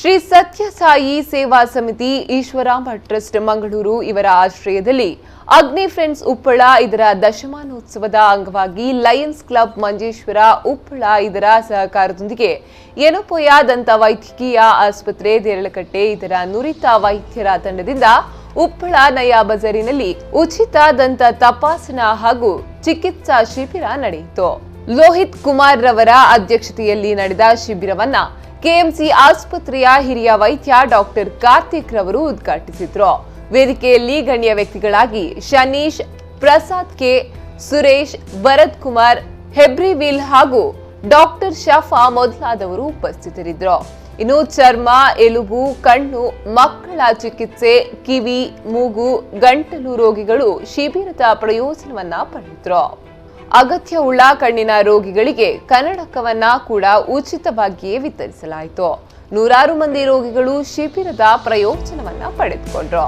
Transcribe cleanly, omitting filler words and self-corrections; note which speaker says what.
Speaker 1: ಶ್ರೀ ಸತ್ಯಸಾಯಿ ಸೇವಾ ಸಮಿತಿ ಈಶ್ವರಾಂಬ ಟ್ರಸ್ಟ್ ಮಂಗಳೂರು ಇವರ ಆಶ್ರಯದಲ್ಲಿ ಅಗ್ನಿ ಫ್ರೆಂಡ್ಸ್ ಉಪ್ಪಳ ಇದರ ದಶಮಾನೋತ್ಸವದ ಅಂಗವಾಗಿ ಲಯನ್ಸ್ ಕ್ಲಬ್ ಮಂಜೇಶ್ವರ ಉಪ್ಪಳ ಇದರ ಸಹಕಾರದೊಂದಿಗೆ ಯೆನಪೋಯ ದಂತ ವೈದ್ಯಕೀಯ ಆಸ್ಪತ್ರೆ ದೇರಳಕಟ್ಟೆ ಇದರ ನುರಿತ ವೈದ್ಯರ ತಂಡದಿಂದ ಉಪ್ಪಳ ನಯಾ ಬಜಾರಿನಲ್ಲಿ ಉಚಿತ ದಂತ ತಪಾಸಣಾ ಹಾಗೂ ಚಿಕಿತ್ಸಾ ಶಿಬಿರ ನಡೆಯಿತು. ಲೋಹಿತ್ ಕುಮಾರ್ ರವರ ಅಧ್ಯಕ್ಷತೆಯಲ್ಲಿ ನಡೆದ ಶಿಬಿರವನ್ನ ಕೆಎಂಸಿ ಆಸ್ಪತ್ರೆಯ ಹಿರಿಯ ವೈದ್ಯ ಡಾಕ್ಟರ್ ಕಾರ್ತಿಕ್ ರವರು ಉದ್ಘಾಟಿಸಿದ್ರು. ವೇದಿಕೆಯಲ್ಲಿ ಗಣ್ಯ ವ್ಯಕ್ತಿಗಳಾಗಿ ಶನೀಶ್, ಪ್ರಸಾದ್ ಕೆ, ಸುರೇಶ್, ಭರತ್ ಕುಮಾರ್, ಹೆಬ್ರಿವಿಲ್ ಹಾಗೂ ಡಾಕ್ಟರ್ ಶಫಾ ಮೊದಲಾದವರು ಉಪಸ್ಥಿತರಿದ್ದರು. ಇನ್ನು ಚರ್ಮ, ಎಲುಬು, ಕಣ್ಣು, ಮಕ್ಕಳ ಚಿಕಿತ್ಸೆ, ಕಿವಿ, ಮೂಗು, ಗಂಟಲು ರೋಗಿಗಳು ಶಿಬಿರದ ಪ್ರಯೋಜನವನ್ನ ಪಡೆದರು. ಅಗತ್ಯವುಳ್ಳ ಕಣ್ಣಿನ ರೋಗಿಗಳಿಗೆ ಕನ್ನಡಕವನ್ನ ಕೂಡ ಉಚಿತವಾಗಿಯೇ ವಿತರಿಸಲಾಯಿತು. ನೂರಾರು ಮಂದಿ ರೋಗಿಗಳು ಶಿಬಿರದ ಪ್ರಯೋಜನವನ್ನ ಪಡೆದುಕೊಂಡರು.